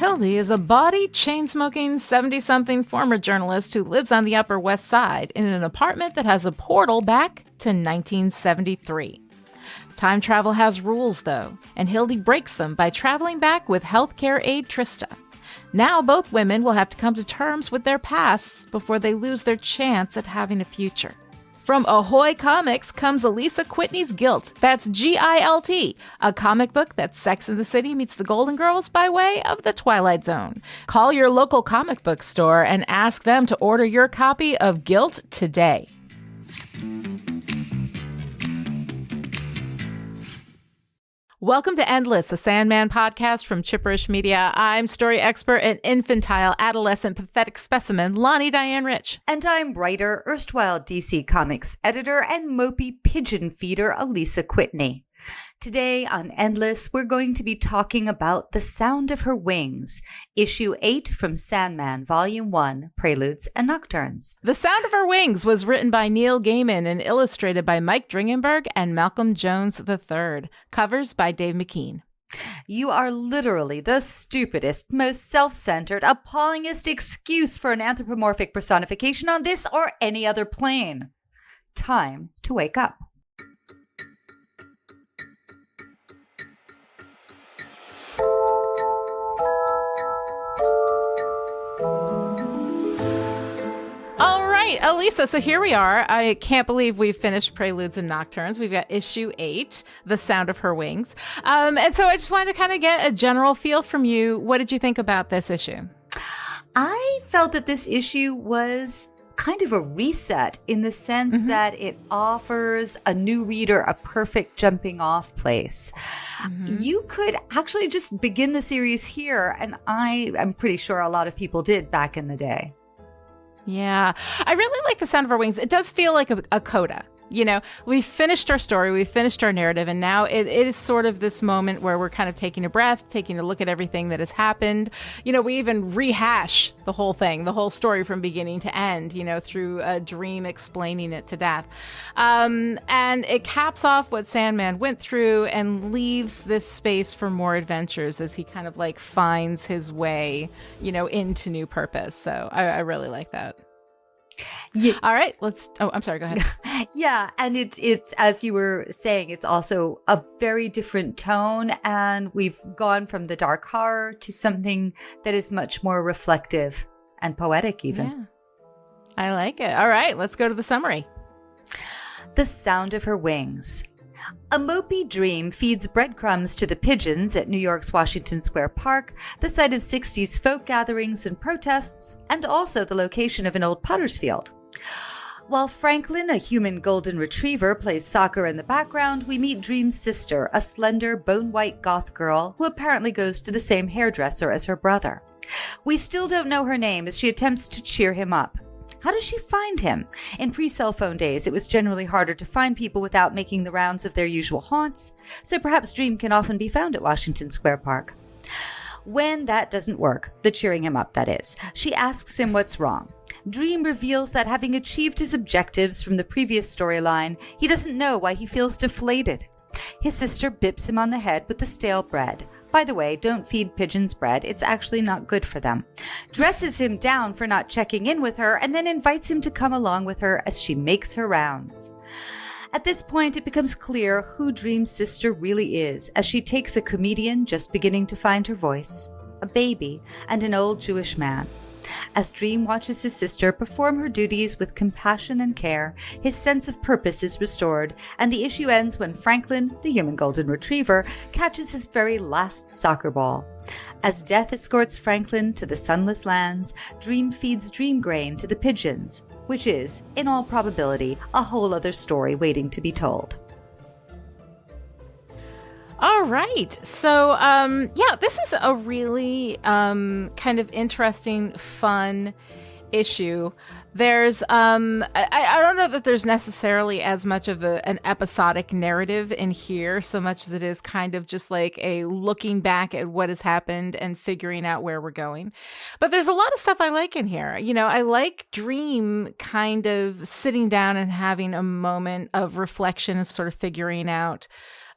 Hildy is a bawdy, chain-smoking, 70-something former journalist who lives on the Upper West Side in an apartment that has a portal back to 1973. Time travel has rules, though, and Hildy breaks them by traveling back with healthcare aide Trista. Now both women will have to come to terms with their pasts before they lose their chance at having a future. From Ahoy Comics comes Alisa Whitney's Guilt. That's Gilt, a comic book that's Sex and the City meets the Golden Girls by way of the Twilight Zone. Call your local comic book store and ask them to order your copy of Guilt today. Welcome to Endless, a Sandman podcast from Chipperish Media. I'm story expert and infantile adolescent pathetic specimen, Lani Diane Rich. And I'm writer, erstwhile DC Comics editor, and mopey pigeon feeder, Alisa Whitney. Today on Endless, we're going to be talking about The Sound of Her Wings, Issue 8 from Sandman, Volume 1, Preludes and Nocturnes. The Sound of Her Wings was written by Neil Gaiman and illustrated by Mike Dringenberg and Malcolm Jones III. Covers by Dave McKean. You are literally the stupidest, most self-centered, appallingest excuse for an anthropomorphic personification on this or any other plane. Time to wake up. Alisa, so here we are. I can't believe we've finished Preludes and Nocturnes. We've got issue 8, The Sound of Her Wings. And so I just wanted to kind of get a general feel from you. What did you think about this issue? I felt that this issue was kind of a reset in the sense that it offers a new reader a perfect jumping off place. You could actually just begin the series here, and I am pretty sure a lot of people did back in the day. Yeah, I really like The Sound of Her Wings. It does feel like a coda. You know, we've finished our story, we've finished our narrative, and now it is sort of this moment where we're kind of taking a breath, taking a look at everything that has happened. You know, we even rehash the whole thing, the whole story from beginning to end, you know, through a dream explaining it to death. And it caps off what Sandman went through and leaves this space for more adventures as he kind of like finds his way, you know, into new purpose. So I really like that. Yeah. All right, I'm sorry, go ahead. Yeah, and it's as you were saying, it's also a very different tone, and we've gone from the dark horror to something that is much more reflective and poetic even. Yeah, I like it. All right, let's go to the summary. The Sound of Her Wings. A mopey dream feeds breadcrumbs to the pigeons at New York's Washington Square Park, the site of 60s folk gatherings and protests, and also the location of an old potter's field. While Franklin, a human golden retriever, plays soccer in the background, we meet Dream's sister, a slender, bone-white goth girl who apparently goes to the same hairdresser as her brother. We still don't know her name as she attempts to cheer him up. How does she find him? In pre-cell phone days, it was generally harder to find people without making the rounds of their usual haunts, so perhaps Dream can often be found at Washington Square Park. When that doesn't work, the cheering him up, that is, she asks him what's wrong. Dream reveals that having achieved his objectives from the previous storyline, he doesn't know why he feels deflated. His sister bips him on the head with the stale bread. By the way, don't feed pigeons bread. It's actually not good for them. Dresses him down for not checking in with her, and then invites him to come along with her as she makes her rounds. At this point, it becomes clear who Dream's sister really is, as she takes a comedian just beginning to find her voice, a baby, and an old Jewish man. As Dream watches his sister perform her duties with compassion and care, his sense of purpose is restored, and the issue ends when Franklin, the human golden retriever, catches his very last soccer ball. As death escorts Franklin to the sunless lands, Dream feeds dream grain to the pigeons, which is, in all probability, a whole other story waiting to be told. All right. So, this is a really kind of interesting, fun issue. There's, I don't know that there's necessarily as much of an episodic narrative in here, so much as it is kind of just like a looking back at what has happened and figuring out where we're going. But there's a lot of stuff I like in here. You know, I like Dream kind of sitting down and having a moment of reflection and sort of figuring out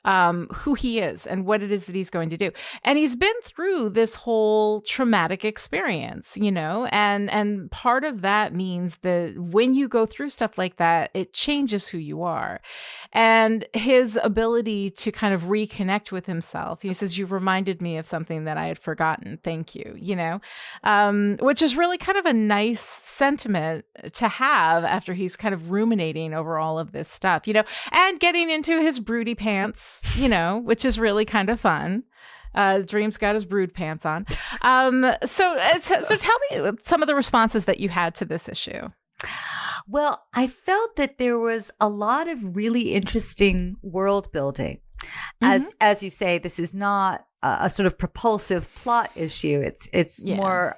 who he is and what it is that he's going to do. And he's been through this whole traumatic experience, and part of that means that when you go through stuff like that, it changes who you are. And his ability to kind of reconnect with himself. He says, "You reminded me of something that I had forgotten. Thank you," which is really kind of a nice sentiment to have after he's kind of ruminating over all of this stuff, and getting into his broody pants, which is really kind of fun. Dream's got his brood pants on. So tell me some of the responses that you had to this issue. Well, I felt that there was a lot of really interesting world building. As you say, this is not a sort of propulsive plot issue. It's more,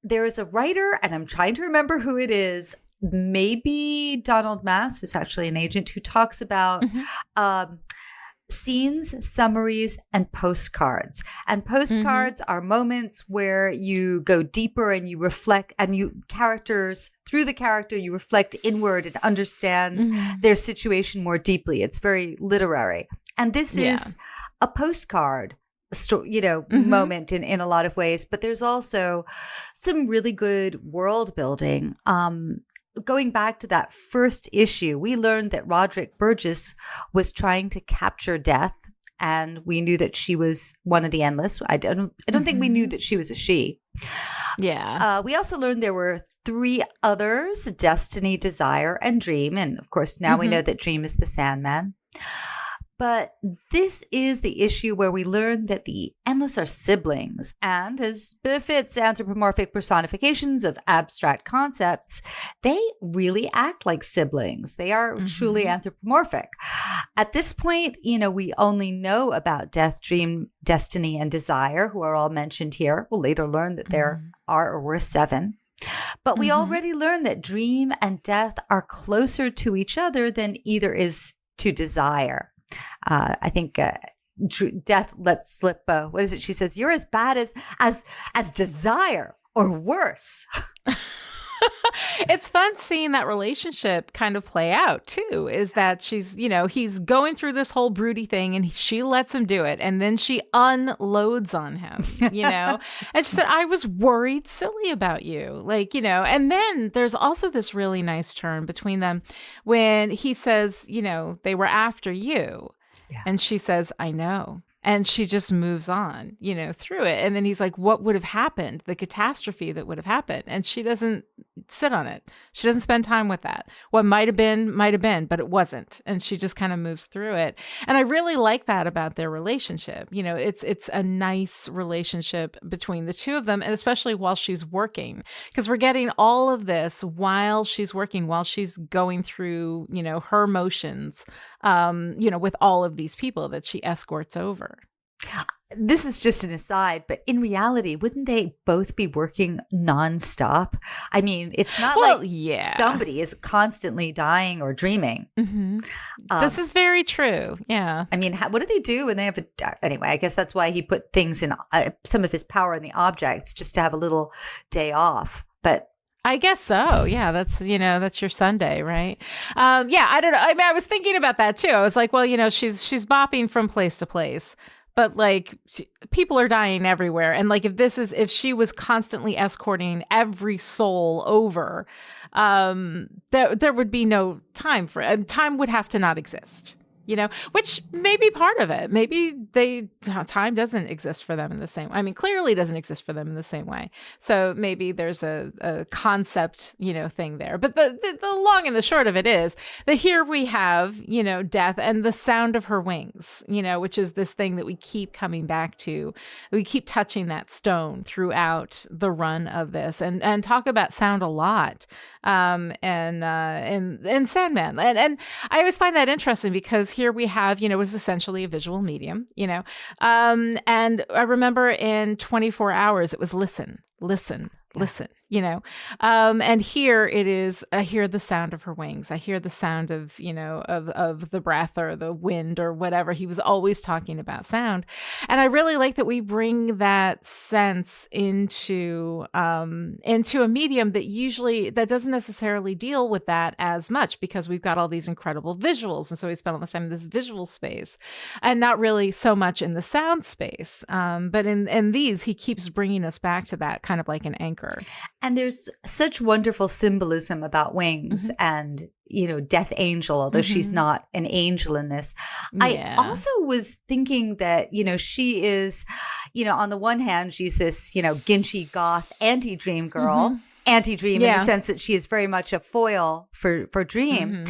there's a writer, and I'm trying to remember who it is. Maybe Donald Mass, who's actually an agent, who talks about scenes, summaries, and postcards. And postcards are moments where you go deeper and you reflect, and through the character, you reflect inward and understand their situation more deeply. It's very literary. And this is a postcard moment in a lot of ways, but there's also some really good world building. Going back to that first issue, we learned that Roderick Burgess was trying to capture Death, and we knew that she was one of the Endless. I don't think we knew that she was a she. Yeah. We also learned there were 3 others: Destiny, Desire, and Dream. And of course, now we know that Dream is the Sandman. But this is the issue where we learn that the Endless are siblings, and as befits anthropomorphic personifications of abstract concepts, they really act like siblings. They are truly anthropomorphic. At this point, we only know about Death, Dream, Destiny, and Desire, who are all mentioned here. We'll later learn that there are or were 7. But we already learned that Dream and Death are closer to each other than either is to Desire. I think Death lets slip. What is it? She says, "You're as bad as Desire, or worse." It's fun seeing that relationship kind of play out too. Is that he's going through this whole broody thing, and she lets him do it, and then she unloads on him. And she said, "I was worried silly about you," And then there's also this really nice turn between them when he says, "They were after you," and she says, "I know." And she just moves on, through it. And then he's like, "What would have happened? The catastrophe that would have happened." And she doesn't sit on it. She doesn't spend time with that. What might have been, but it wasn't. And she just kind of moves through it. And I really like that about their relationship. It's a nice relationship between the two of them, and especially while she's working, because we're getting all of this while she's working, while she's going through, her motions, with all of these people that she escorts over. This is just an aside, but in reality, wouldn't they both be working nonstop? I mean, it's not somebody is constantly dying or dreaming. This is very true. Yeah. I mean, what do they do when they have anyway, I guess that's why he put things in some of his power in the objects, just to have a little day off. But I guess so. Yeah, that's your Sunday, right? I don't know. I mean, I was thinking about that too. I was like, well, she's bopping from place to place, but people are dying everywhere. And if she was constantly escorting every soul over, there would be no time time would have to not exist. Which may be part of it. Maybe time doesn't exist for them in the same. I mean, clearly doesn't exist for them in the same way. So maybe there's a concept, thing there. But the long and the short of it is that here we have, Death and the sound of her wings, which is this thing that we keep coming back to. We keep touching that stone throughout the run of this, and talk about sound a lot, and Sandman, and I always find that interesting because here we have, it was essentially a visual medium, and I remember in 24 Hours, it was listen, listen, listen, And here it is, I hear the sound of her wings. I hear the sound of, of the breath or the wind or whatever. He was always talking about sound. And I really like that we bring that sense into a medium that doesn't necessarily deal with that as much, because we've got all these incredible visuals. And so we spend all this time in this visual space and not really so much in the sound space. But in these, he keeps bringing us back to that, kind of like an anchor. And there's such wonderful symbolism about wings and, Death Angel, although she's not an angel in this. Yeah. I also was thinking that, she is, on the one hand, she's this, ginchy goth anti-dream girl, anti-dream in the sense that she is very much a foil for Dream.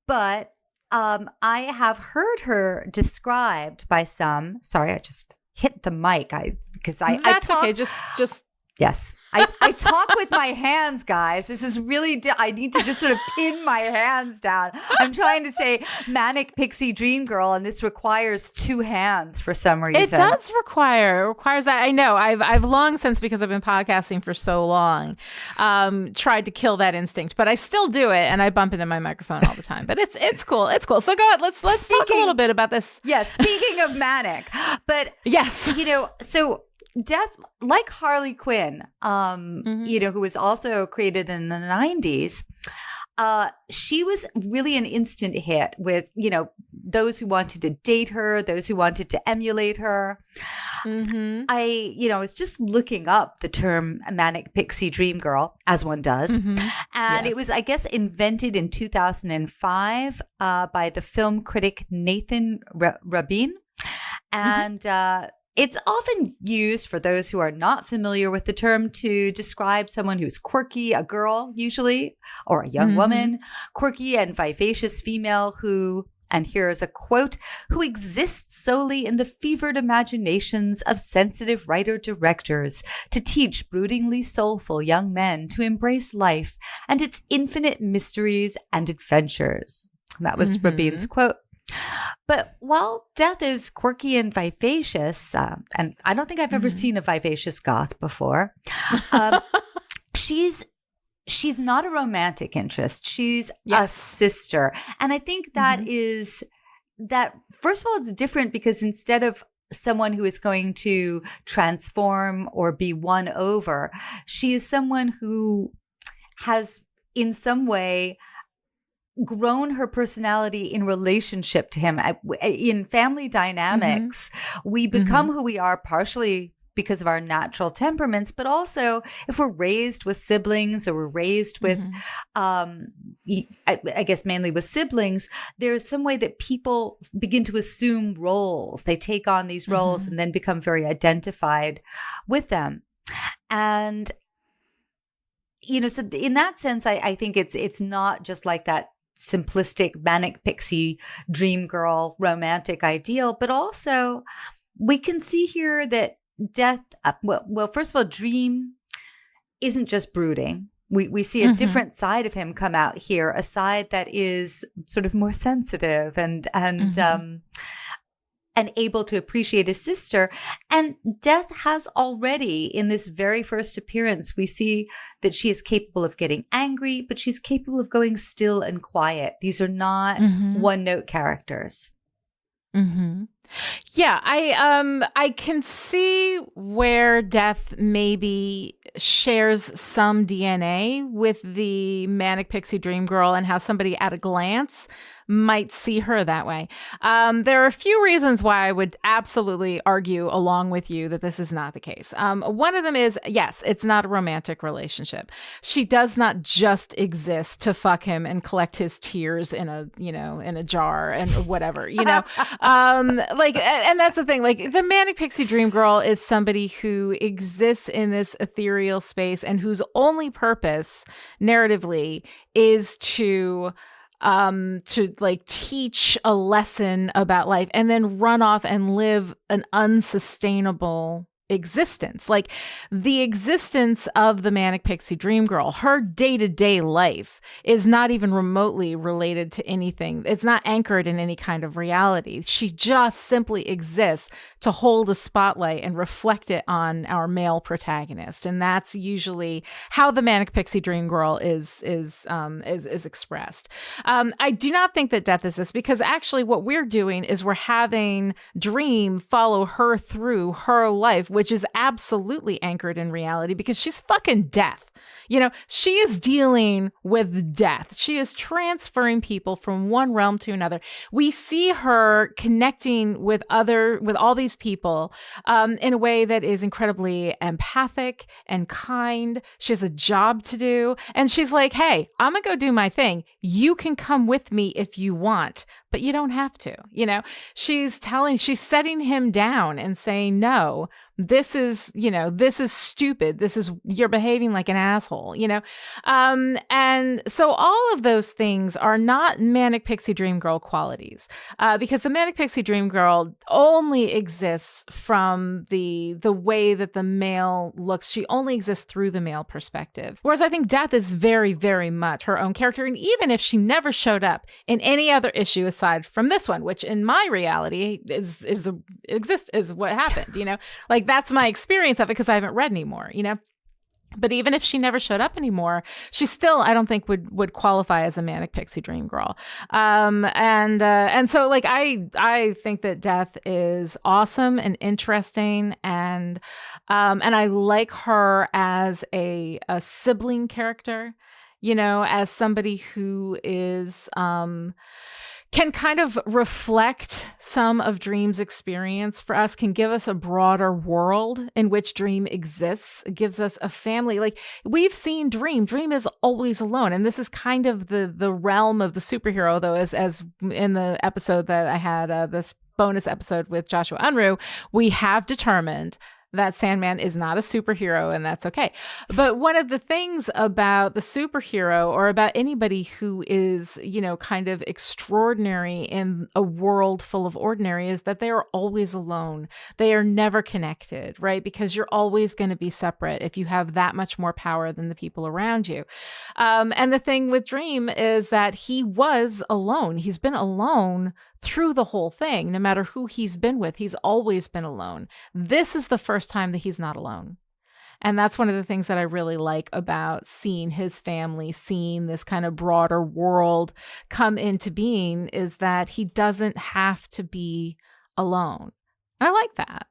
But I have heard her described by some, sorry, I just hit the mic because I talk. Okay, just yes. I talk with my hands, guys. This is really, I need to just sort of pin my hands down. I'm trying to say manic pixie dream girl, and this requires two hands for some reason. It does requires that. I know. I've long since, because I've been podcasting for so long, tried to kill that instinct, but I still do it, and I bump into my microphone all the time. But it's cool. It's cool. So go ahead. Let's talk a little bit about this. Yes. Speaking of manic, but yes, so Death, like Harley Quinn, who was also created in the 90s, she was really an instant hit with, those who wanted to date her, those who wanted to emulate her. I was just looking up the term manic pixie dream girl, as one does. And it was, I guess, invented in 2005 by the film critic Nathan Rabin. And it's often used, for those who are not familiar with the term, to describe someone who's quirky, a girl usually, or a young woman, quirky and vivacious female who, and here is a quote, who exists solely in the fevered imaginations of sensitive writer-directors to teach broodingly soulful young men to embrace life and its infinite mysteries and adventures. That was Rabin's quote. But while Death is quirky and vivacious, and I don't think I've ever seen a vivacious goth before, she's not a romantic interest. She's a sister. And I think that is that, first of all, it's different because instead of someone who is going to transform or be won over, she is someone who has in some way grown her personality in relationship to him. In family dynamics, we become who we are partially because of our natural temperaments, but also if we're raised with siblings or we're raised with, I guess mainly with siblings, there's some way that people begin to assume roles. They take on these roles and then become very identified with them. And, so in that sense, I think it's not just like that simplistic manic pixie dream girl romantic ideal, but also we can see here that Death, well, first of all, Dream isn't just brooding. We see a different side of him come out here, a side that is sort of more sensitive and able to appreciate his sister. And Death has already, in this very first appearance, we see that she is capable of getting angry, but she's capable of going still and quiet. These are not one-note characters. Yeah, I can see where Death maybe shares some DNA with the manic pixie dream girl and how somebody at a glance might see her that way. There are a few reasons why I would absolutely argue along with you that this is not the case. One of them is, yes, it's not a romantic relationship. She does not just exist to fuck him and collect his tears in a jar and whatever, and that's the thing. Like, the manic pixie dream girl is somebody who exists in this ethereal space and whose only purpose narratively is to like teach a lesson about life and then run off and live an unsustainable existence. Like the existence of the manic pixie dream girl, her day-to-day life is not even remotely related to anything. It's not anchored in any kind of reality. She just simply exists to hold a spotlight and reflect it on our male protagonist. And that's usually how the manic pixie dream girl is expressed. I do not think that death is this, because actually what we're doing is we're having Dream follow her through her life, which is absolutely anchored in reality, because she's fucking death. You know, she is dealing with death. She is transferring people from one realm to another. We see her connecting with all these people in a way that is incredibly empathic and kind. She has a job to do. And she's like, hey, I'm going to go do my thing. You can come with me if you want, but you don't have to. You know, she's setting him down and saying, no, this is stupid. You're behaving like an asshole, you know? And so all of those things are not manic pixie dream girl qualities, because the manic pixie dream girl only exists from the way that the male looks. She only exists through the male perspective. Whereas I think Death is very, very much her own character. And even if she never showed up in any other issue aside from this one, which in my reality is what happened, you know, like that's my experience of it, because I haven't read anymore, you know. But even if she never showed up anymore, she still, I don't think would qualify as a manic pixie dream girl. And so like I think that Death is awesome and interesting, and I like her as a sibling character, you know, as somebody who is can kind of reflect some of Dream's experience for us, can give us a broader world in which Dream exists. It gives us a family. Like we've seen Dream is always alone. And this is kind of the realm of the superhero, though, as in the episode that I had, this bonus episode with Joshua Unruh, we have determined that Sandman is not a superhero, and that's okay. But one of the things about the superhero, or about anybody who is, you know, kind of extraordinary in a world full of ordinary, is that they are always alone. They are never connected, right? Because you're always going to be separate if you have that much more power than the people around you. And the thing with Dream is that he was alone. He's been alone through the whole thing. No matter who he's been with, he's always been alone. This is the first time that he's not alone. And that's one of the things that I really like about seeing his family, seeing this kind of broader world come into being, is that he doesn't have to be alone. And I like that.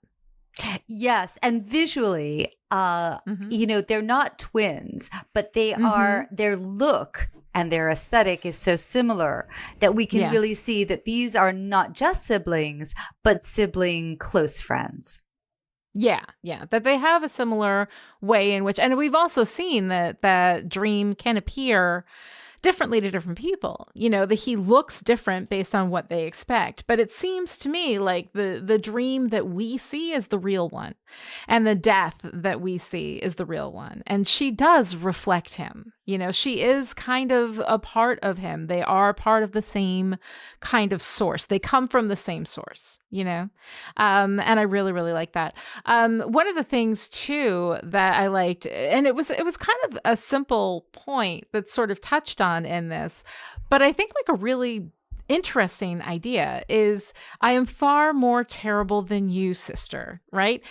Yes. And visually, you know, they're not twins, but they are, their look and their aesthetic is so similar that we can really see that these are not just siblings, but sibling close friends. Yeah, that they have a similar way in which, and we've also seen that Dream can appear differently to different people, you know, that he looks different based on what they expect. But it seems to me like the Dream that we see is the real one, and the Death that we see is the real one. And she does reflect him. You know, she is kind of a part of him. They are part of the same kind of source. They come from the same source, you know? And I really, really like that. One of the things too that I liked, and it was kind of a simple point that's sort of touched on in this, but I think like a really interesting idea is, I am far more terrible than you, sister, right?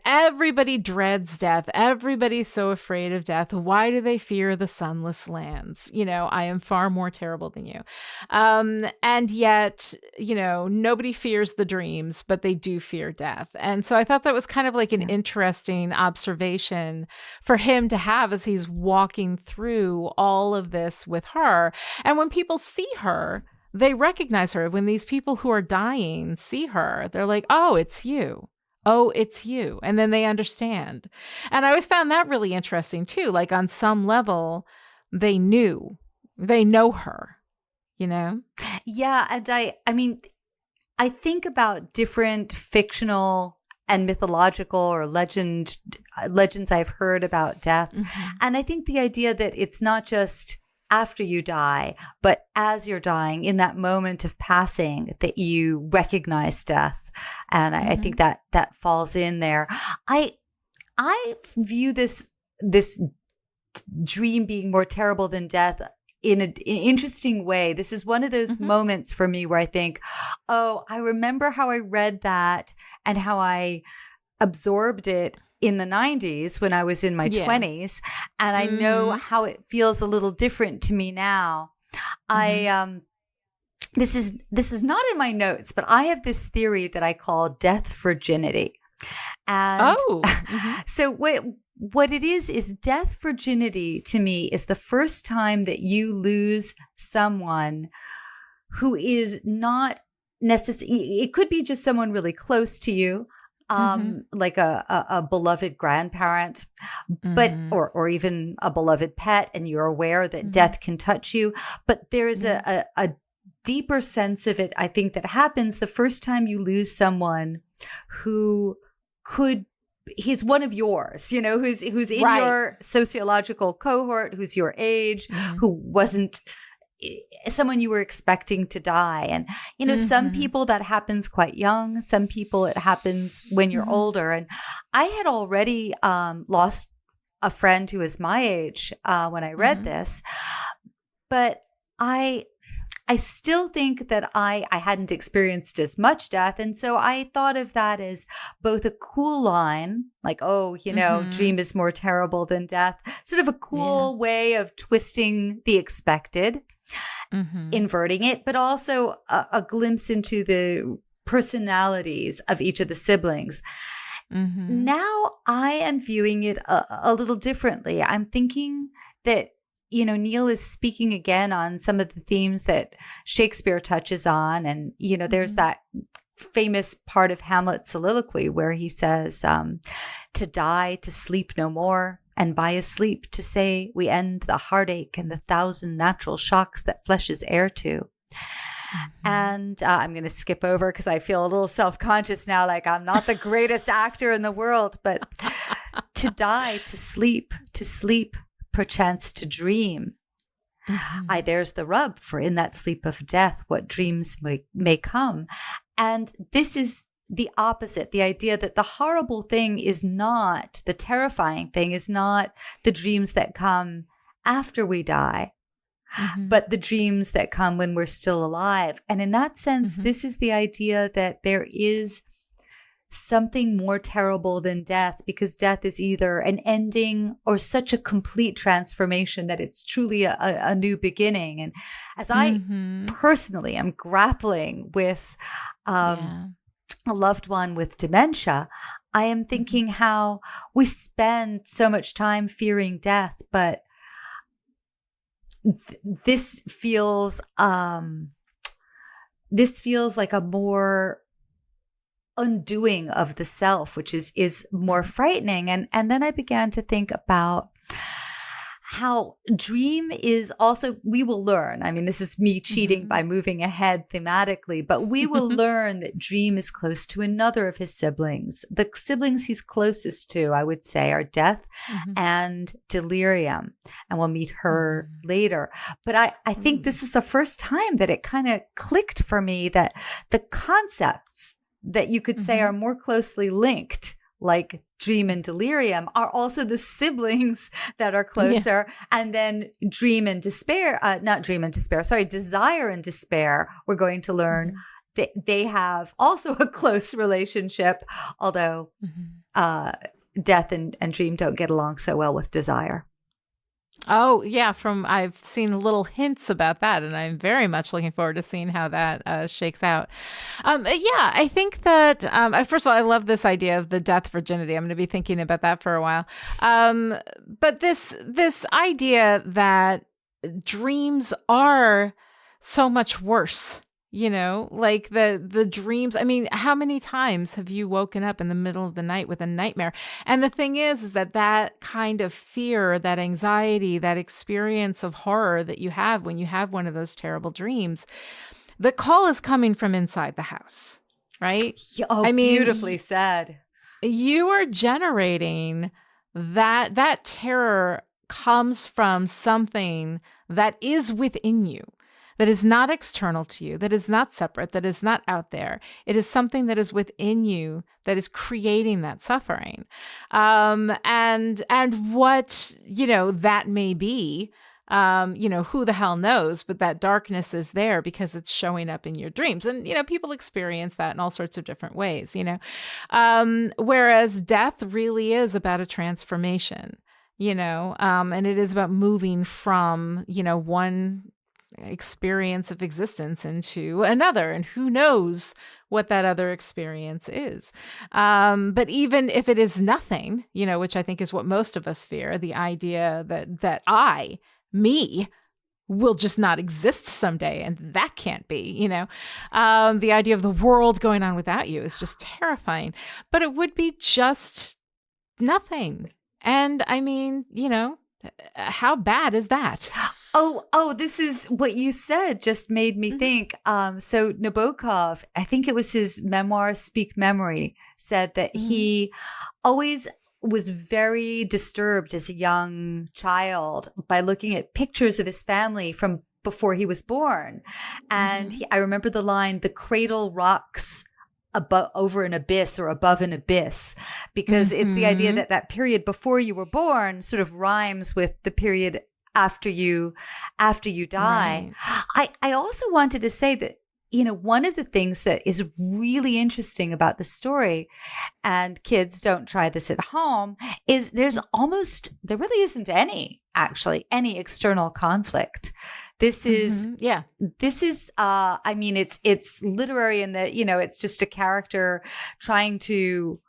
Everybody dreads death. Everybody's so afraid of death. Why do they fear the sunless lands? You know, I am far more terrible than you. And yet, you know, nobody fears the dreams, but they do fear death. And so I thought that was kind of like an interesting observation for him to have as he's walking through all of this with her. And when people see her, they recognize her. When these people who are dying see her, they're like, oh, it's you. Oh, it's you. And then they understand. And I always found that really interesting too. Like on some level, they know her, you know? Yeah. And I mean, I think about different fictional and mythological or legends I've heard about death. And I think the idea that it's not just after you die, but as you're dying, in that moment of passing, that you recognize death. And I think that falls in there. I view this dream being more terrible than death in an interesting way. This is one of those moments for me where I think, oh, I remember how I read that and how I absorbed it in the 90s when I was in my 20s. And I know how it feels a little different to me now. This is not in my notes, but I have this theory that I call death virginity. And so what it is death virginity to me is the first time that you lose someone who is not necessarily, it could be just someone really close to you, like a beloved grandparent, but or even a beloved pet, and you're aware that death can touch you. But there's a deeper sense of it, I think, that happens the first time you lose someone who he's one of yours, who's in your sociological cohort, who's your age, who wasn't someone you were expecting to die. And, some people that happens quite young, some people it happens when you're older. And I had already lost a friend who was my age when I read this, but I still think that I hadn't experienced as much death. And so I thought of that as both a cool line, like, oh, dream is more terrible than death, sort of a cool way of twisting the expected, inverting it, but also a glimpse into the personalities of each of the siblings. Now I am viewing it a little differently. I'm thinking that Neil is speaking again on some of the themes that Shakespeare touches on. And, there's that famous part of Hamlet's soliloquy where he says, to die, to sleep no more, and by a sleep to say we end the heartache and the thousand natural shocks that flesh is heir to. And I'm going to skip over because I feel a little self-conscious now, like I'm not the greatest actor in the world, but to die, to sleep, perchance to dream. There's the rub, for in that sleep of death, what dreams may come. And this is the opposite, the idea that the horrible thing is not, the terrifying thing is not the dreams that come after we die, but the dreams that come when we're still alive. And in that sense, this is the idea that there is something more terrible than death, because death is either an ending or such a complete transformation that it's truly a new beginning. And as I personally am grappling with a loved one with dementia, I am thinking how we spend so much time fearing death, but this feels like a more undoing of the self, which is more frightening. And then I began to think about how dream is also, we will learn. I mean, this is me cheating by moving ahead thematically, but we will learn that dream is close to another of his siblings. The siblings he's closest to, I would say, are death and delirium. And we'll meet her later. But I think this is the first time that it kind of clicked for me that the concepts that you could say are more closely linked, like dream and delirium, are also the siblings that are closer. And then desire and despair, we're going to learn that they have also a close relationship, although death and dream don't get along so well with desire. Oh, yeah. I've seen little hints about that, and I'm very much looking forward to seeing how that shakes out. I think that, first of all, I love this idea of the death virginity. I'm going to be thinking about that for a while. But this idea that dreams are so much worse, like the dreams. I mean, how many times have you woken up in the middle of the night with a nightmare? And the thing is that kind of fear, that anxiety, that experience of horror that you have when you have one of those terrible dreams, the call is coming from inside the house, right? Oh, I mean, beautifully said. You are generating that terror comes from something that is within you. that is not external to you, that is not separate, that is not out there. It is something that is within you that is creating that suffering. And what, that may be, who the hell knows, but that darkness is there because it's showing up in your dreams. And, people experience that in all sorts of different ways, whereas death really is about a transformation, and it is about moving from, one experience of existence into another, and who knows what that other experience is. But even if it is nothing, which I think is what most of us fear, the idea that me will just not exist someday, and that can't be, the idea of the world going on without you is just terrifying. But it would be just nothing. And I mean, how bad is that? Oh, this is what you said just made me think. So Nabokov, I think it was his memoir, Speak Memory, said that he always was very disturbed as a young child by looking at pictures of his family from before he was born. And I remember the line, "The cradle rocks over an abyss or above an abyss," because it's the idea that that period before you were born sort of rhymes with the period after you die. Right. I also wanted to say that, one of the things that is really interesting about the story, and kids don't try this at home, is there really isn't any external conflict. This is, I mean, it's literary in that, it's just a character trying to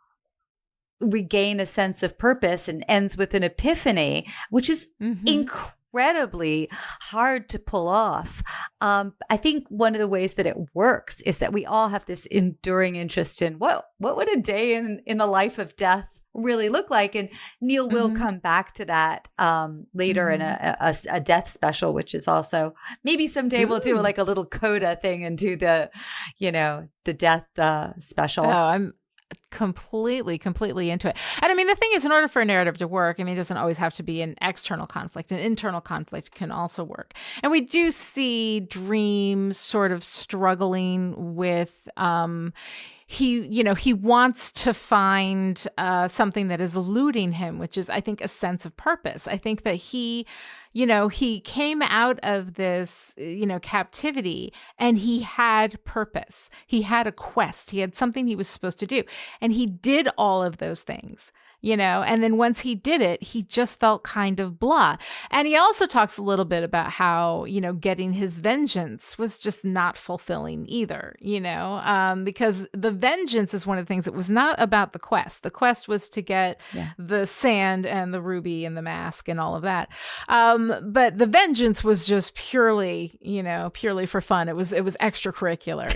regain a sense of purpose, and ends with an epiphany, which is incredibly hard to pull off. I think one of the ways that it works is that we all have this enduring interest in what would a day in the life of death really look like. And Neil will come back to that later in a death special, which is also maybe someday we'll do like a little coda thing and do the death special. Oh, I'm completely into it. And I mean, the thing is, in order for a narrative to work, I mean, it doesn't always have to be an external conflict. An internal conflict can also work. And we do see Dream sort of struggling with, he wants to find something that is eluding him, which is, I think, a sense of purpose. I think that he came out of this, captivity, and he had purpose. He had a quest. He had something he was supposed to do. And he did all of those things, and then once he did it, he just felt kind of blah. And he also talks a little bit about how, getting his vengeance was just not fulfilling either, because the vengeance is one of the things that was not about the quest. The quest was to get the sand and the ruby and the mask and all of that. But the vengeance was just purely for fun. It was extracurricular,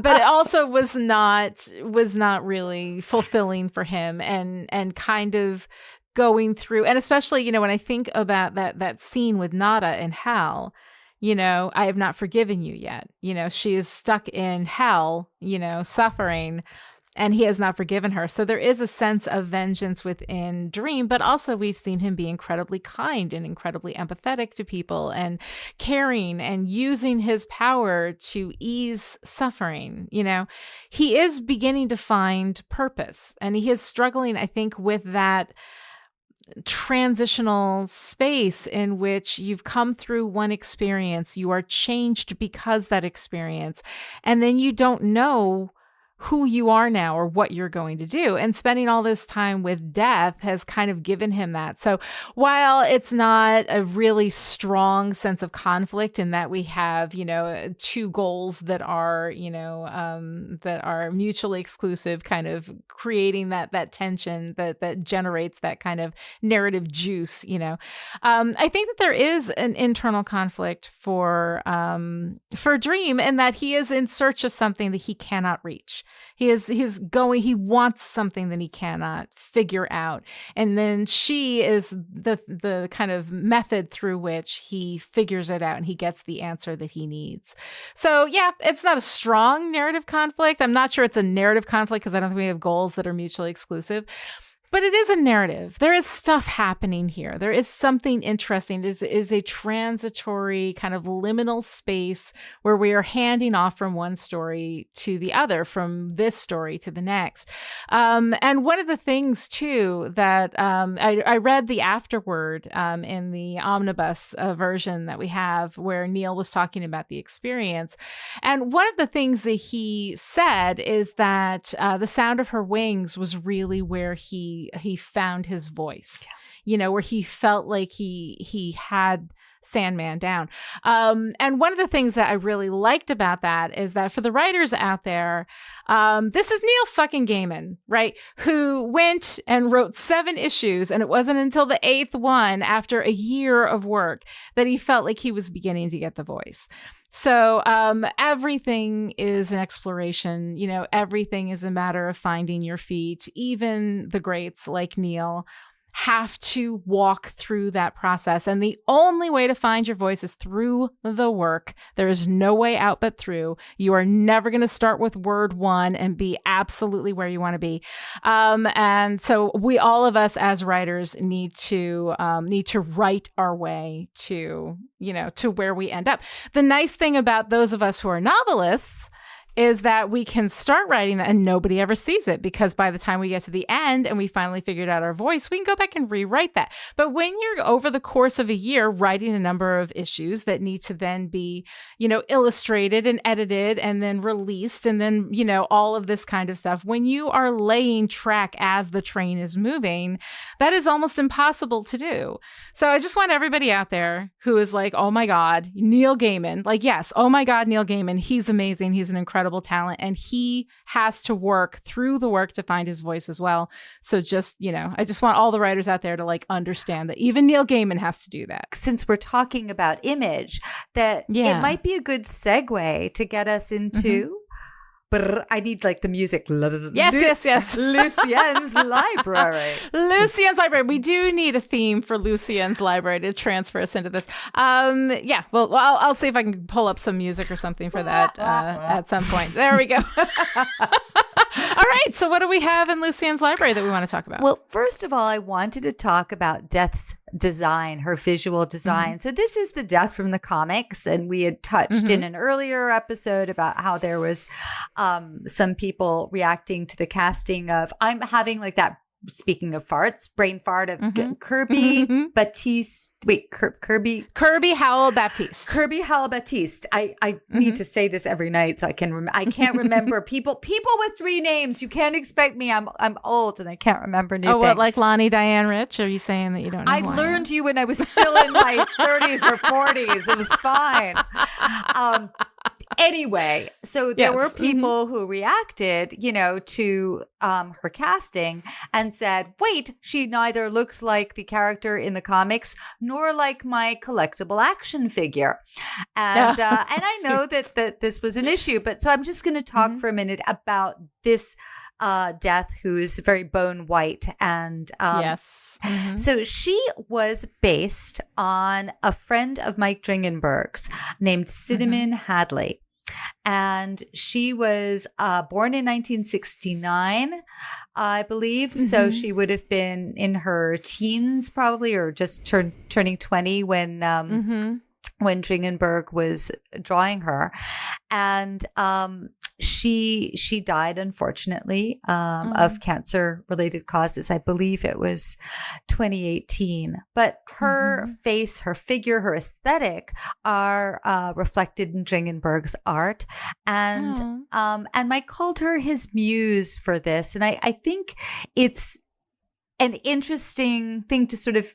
but it also was not really fulfilling for him, and kind of going through, and especially, when I think about that scene with Nada in hell, I have not forgiven you yet. She is stuck in hell, suffering, and he has not forgiven her. So there is a sense of vengeance within Dream, but also we've seen him be incredibly kind and incredibly empathetic to people, and caring, and using his power to ease suffering. He is beginning to find purpose, and he is struggling, I think, with that transitional space in which you've come through one experience, you are changed because that experience, and then you don't know who you are now or what you're going to do. And spending all this time with death has kind of given him that. So while it's not a really strong sense of conflict in that we have, two goals that are, that are mutually exclusive, kind of creating that tension that generates that kind of narrative juice, I think that there is an internal conflict for Dream, and that he is in search of something that he cannot reach. He wants something that he cannot figure out. And then she is the kind of method through which he figures it out, and he gets the answer that he needs. So yeah, it's not a strong narrative conflict. I'm not sure it's a narrative conflict because I don't think we have goals that are mutually exclusive. But it is a narrative. There is stuff happening here. There is something interesting. It is a transitory kind of liminal space where we are handing off from one story to the other, from this story to the next. And one of the things, too, that I read the afterword in the omnibus version that we have, where Neil was talking about the experience. And one of the things that he said is that the sound of her wings was really where he found his voice, where he felt like he had Sandman down. And one of the things that I really liked about that is that for the writers out there, this is Neil fucking Gaiman, right? Who went and wrote 7 issues, and it wasn't until the 8th one, after a year of work, that he felt like he was beginning to get the voice. So everything is an exploration. Everything is a matter of finding your feet. Even the greats like Neil have to walk through that process. And the only way to find your voice is through the work. There is no way out but through. You are never going to start with word 1 and be absolutely where you want to be. And so all of us as writers need to write our way to where we end up. The nice thing about those of us who are novelists is that we can start writing that and nobody ever sees it, because by the time we get to the end and we finally figured out our voice, we can go back and rewrite that. But when you're over the course of a year writing a number of issues that need to then be, illustrated and edited and then released and then, all of this kind of stuff, when you are laying track as the train is moving, that is almost impossible to do. So I just want everybody out there who is like, oh my God, Neil Gaiman, like, yes, oh my God, Neil Gaiman, he's amazing. He's an incredible talent, and he has to work through the work to find his voice as well. So just, I just want all the writers out there to understand that even Neil Gaiman has to do that. Since we're talking about image, that it might be a good segue to get us into I need the music. Yes. Lucien's Library. Lucien's Library. We do need a theme for Lucien's Library to transfer us into this. Well, I'll see if I can pull up some music or something for that at some point. There we go. All right. So what do we have in Lucien's Library that we want to talk about? Well, first of all, I wanted to talk about Death's design, her visual design. So this is the Death from the comics, and we had touched in an earlier episode about how there was some people reacting to the casting of, I'm having that, speaking of farts, brain fart of Kirby Baptiste. Wait, Kirby Howell Baptiste. Kirby Howell Baptiste. I need to say this every night so I can I can't remember people with 3 names. You can't expect me. I'm old and I can't remember new things. What, like Lani Diane Rich? Are you saying that you don't know? I learned you when I was still in my 30s or 40s. It was fine. Anyway, so there were people who reacted, to her casting and said, wait, she neither looks like the character in the comics nor like my collectible action figure. And and I know that this was an issue, but so I'm just going to talk for a minute about this Death, who is very bone white. And so she was based on a friend of Mike Dringenberg's named Cinnamon Hadley. And she was born in 1969, I believe. So she would have been in her teens probably, or just turning 20 when Dringenberg was drawing her. And she died, unfortunately, of cancer-related causes. I believe it was 2018. But her face, her figure, her aesthetic are reflected in Dringenberg's art. And Mike called her his muse for this. And I think it's an interesting thing to sort of,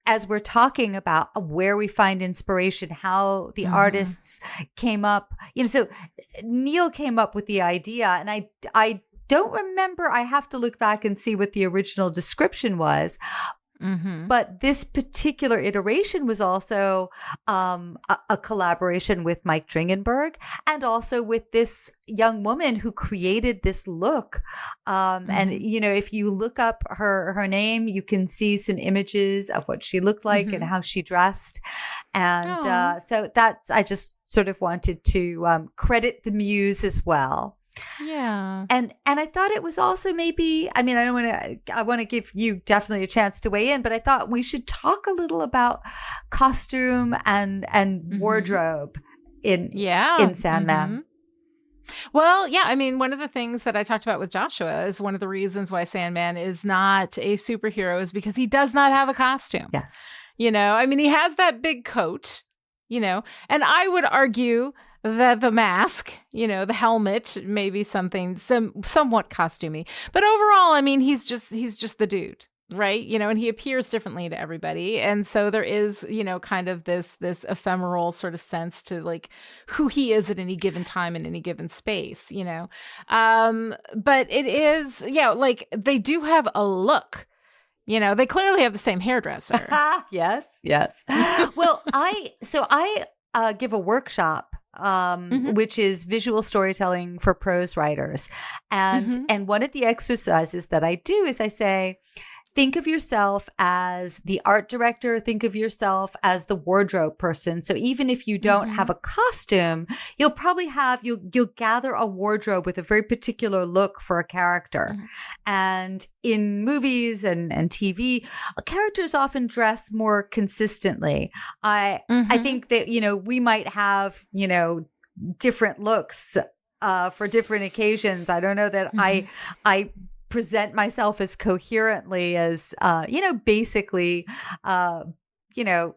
as we're talking about where we find inspiration, how the artists came up, so Neil came up with the idea, and I don't remember, I have to look back and see what the original description was. But this particular iteration was also a collaboration with Mike Dringenberg, and also with this young woman who created this look. And, if you look up her name, you can see some images of what she looked like and how she dressed. And so I just sort of wanted to credit the muse as well. Yeah. And I thought it was also maybe, I mean, I want to give you definitely a chance to weigh in, but I thought we should talk a little about costume and wardrobe in Sandman. Well, yeah, I mean, one of the things that I talked about with Joshua is one of the reasons why Sandman is not a superhero is because he does not have a costume. Yes. You know, I mean, he has that big coat, you know, and I would argue that the mask, you know, the helmet, maybe something somewhat costumey. But overall, I mean, he's just the dude. Right. You know, and he appears differently to everybody. And so there is, you know, kind of this ephemeral sort of sense to like who he is at any given time in any given space, you know. But it is, yeah, like they do have a look. You know, they clearly have the same hairdresser. Yes. Well, I give a workshop, which is visual storytelling for prose writers. And one of the exercises that I do is I say, think of yourself as the art director. Think of yourself as the wardrobe person. So even if you don't have a costume, you'll probably you'll gather a wardrobe with a very particular look for a character. And in movies and TV, characters often dress more consistently. I think that, you know, we might have, you know, different looks for different occasions. I don't know that I present myself as coherently as, you know, basically, you know,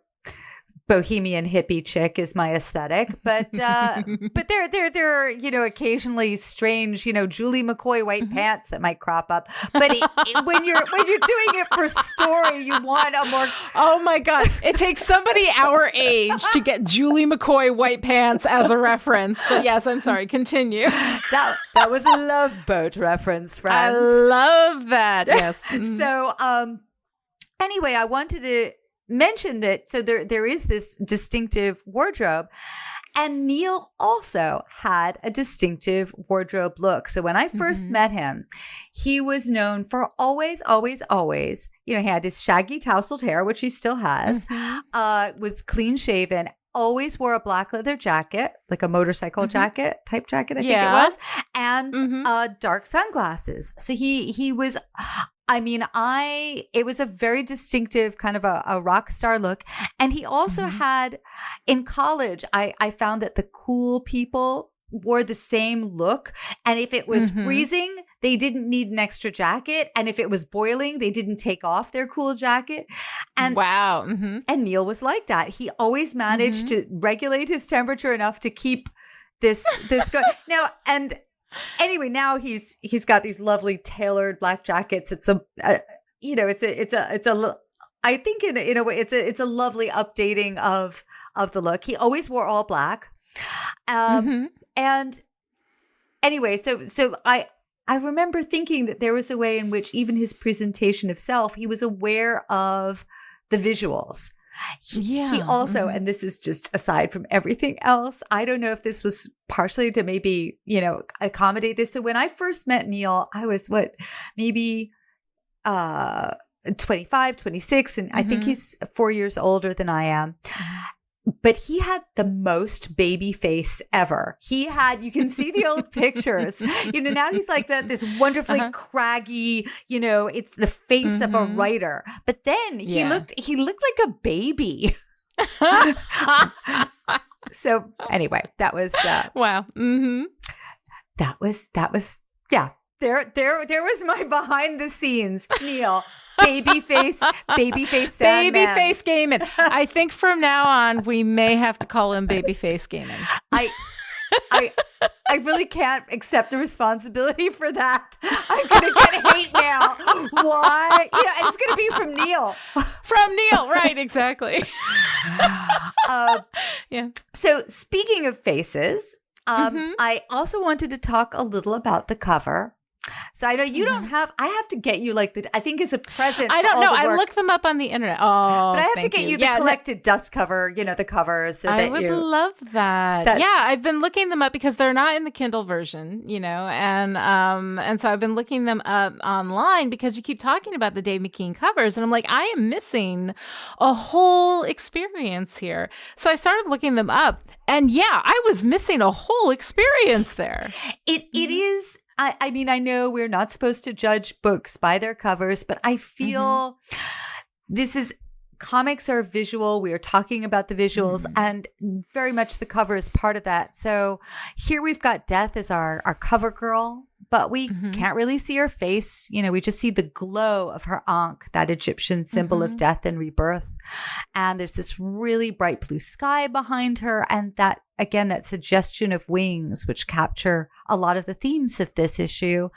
bohemian hippie chick is my aesthetic, but there are, you know, occasionally strange, you know, Julie McCoy white pants that might crop up. But when you're doing it for story, you want a more. Oh my God! It takes somebody our age to get Julie McCoy white pants as a reference. But yes, I'm sorry. Continue. That was a Love Boat reference, friends. I love that. Yes. So, anyway, I wanted to mention that. So there is this distinctive wardrobe, and Neil also had a distinctive wardrobe look. So when I first met him, he was known for always, you know, he had his shaggy tousled hair, which he still has, was clean shaven, always wore a black leather jacket, like a motorcycle jacket type jacket, I think it was, and dark sunglasses. So he was, I mean, it was a very distinctive kind of a rock star look. And he also had, in college, I found that the cool people wore the same look. And if it was freezing, they didn't need an extra jacket. And if it was boiling, they didn't take off their cool jacket. And wow. And Neil was like that. He always managed to regulate his temperature enough to keep this going. Now, and anyway, now he's got these lovely tailored black jackets. It's you know, it's a I think in a way it's a lovely updating of the look. He always wore all black. And anyway, so I remember thinking that there was a way in which even his presentation of self, he was aware of the visuals. He also, and this is just aside from everything else, I don't know if this was partially to maybe, you know, accommodate this. So when I first met Neil, I was maybe 25, 26, and I think he's 4 years older than I am. But he had the most baby face ever. You can see the old pictures. You know, now he's like this wonderfully craggy, you know, it's the face of a writer. But then he looked like a baby. So anyway, that was wow. That was yeah. There was my behind the scenes, Neil. Babyface Sandman. Babyface Gaiman. I think from now on we may have to call him Babyface Gaiman. I really can't accept the responsibility for that. I'm gonna get hate now. Why? You know, it's gonna be from Neil. From Neil, right? Exactly. Yeah. So speaking of faces, I also wanted to talk a little about the cover. So I know you don't have, I have to get you like I think as a present. I don't for all know. the I work. looked them up on the internet. Oh, But I have to get you the Yeah, collected dust cover, the covers. So I that would you love that. Yeah, I've been looking them up because they're not in the Kindle version, and so I've been looking them up online because you keep talking about the Dave McKean covers, and I'm like, I am missing a whole experience here. So I started looking them up, and yeah, I was missing a whole experience there. It is. I mean, I know we're not supposed to judge books by their covers, but I feel comics are visual. We are talking about the visuals, and very much the cover is part of that. So here we've got Death as our cover girl, but we can't really see her face. We just see the glow of her ankh, that Egyptian symbol of death and rebirth. And there's this really bright blue sky behind her. And that, again, that suggestion of wings, which capture a lot of the themes of this issue.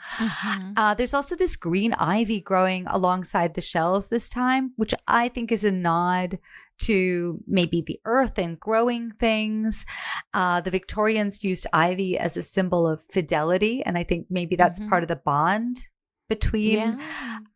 There's also this green ivy growing alongside the shells this time, which I think is a nod to maybe the earth and growing things. The Victorians used ivy as a symbol of fidelity, and I think maybe that's part of the bond between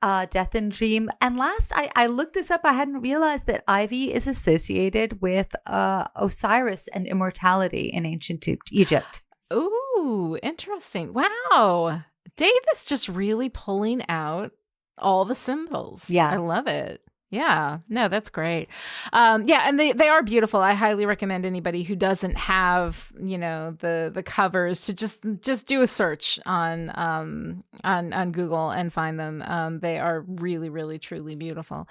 Death and Dream. And last, I looked this up. I hadn't realized that ivy is associated with Osiris and immortality in ancient Egypt. Ooh, interesting. Wow. Dave is just really pulling out all the symbols. Yeah. I love it. Yeah, no, that's great. And they are beautiful. I highly recommend anybody who doesn't have, the covers to just do a search on Google and find them. They are really, really, truly beautiful.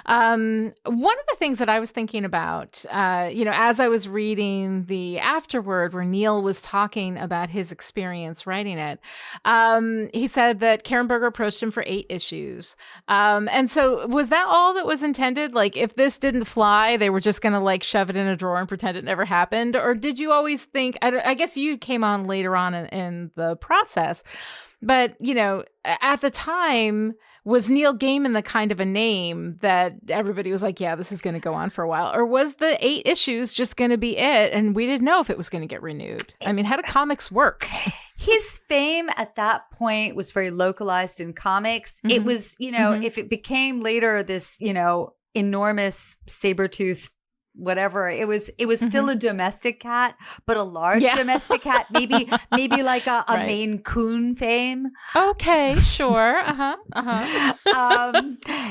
One of the things that I was thinking about, as I was reading the afterword where Neil was talking about his experience writing it, he said that Karen Berger approached him for 8 issues. And so was that all that was intended? Like, if this didn't fly, they were just going to shove it in a drawer and pretend it never happened? Or did you always think, I guess you came on later on in the process, but, at the time, was Neil Gaiman the kind of a name that everybody was like, yeah, this is going to go on for a while? Or was the 8 issues just going to be it, and we didn't know if it was going to get renewed? I mean, how do comics work? His fame at that point was very localized in comics. It was, if it became later this, enormous saber-toothed whatever, it was still a domestic cat, but a large domestic cat, maybe like a Maine Coon fame. Okay, sure.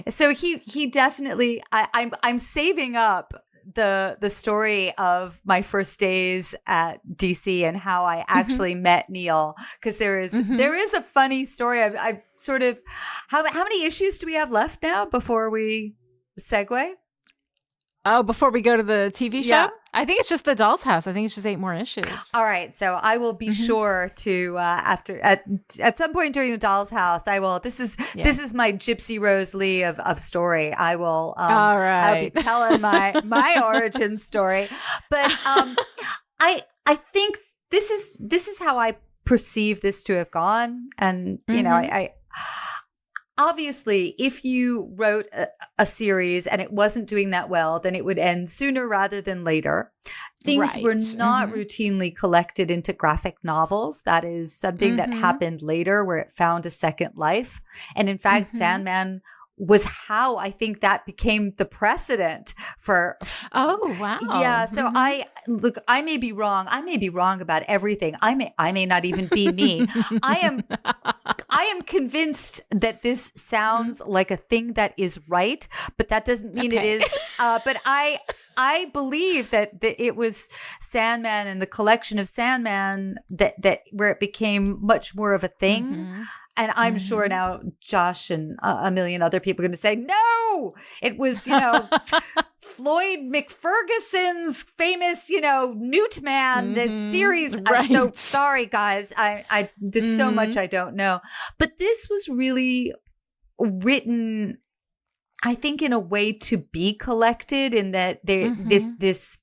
So he definitely, I'm saving up the story of my first days at DC and how I actually met Neil, because there is a funny story. I sort of, how many issues do we have left now before we segue? Oh, before we go to the TV show? Yeah. I think it's just the Doll's House. I think it's just 8 more issues. All right. So I will be sure to, at some point during the Doll's House, I will, this is my Gypsy Rose Lee of story. I will, all right. I'll be telling my origin story. But I think this is how I perceive this to have gone. And, I obviously, if you wrote a series and it wasn't doing that well, then it would end sooner rather than later. Things were not routinely collected into graphic novels. That is something that happened later, where it found a second life. And in fact, Sandman was how I think that became the precedent for. Oh, wow. Yeah. So I may be wrong. I may be wrong about everything. I may not even be me. I am convinced that this sounds like a thing that is right, but that doesn't mean it is. But I believe that it was Sandman and the collection of Sandman that where it became much more of a thing. And I'm sure now Josh and a million other people are going to say, no, it was, Floyd McFerguson's famous, Newt Man, the series. Right. I'm so sorry, guys. There's so much I don't know. But this was really written, I think, in a way to be collected, in that this.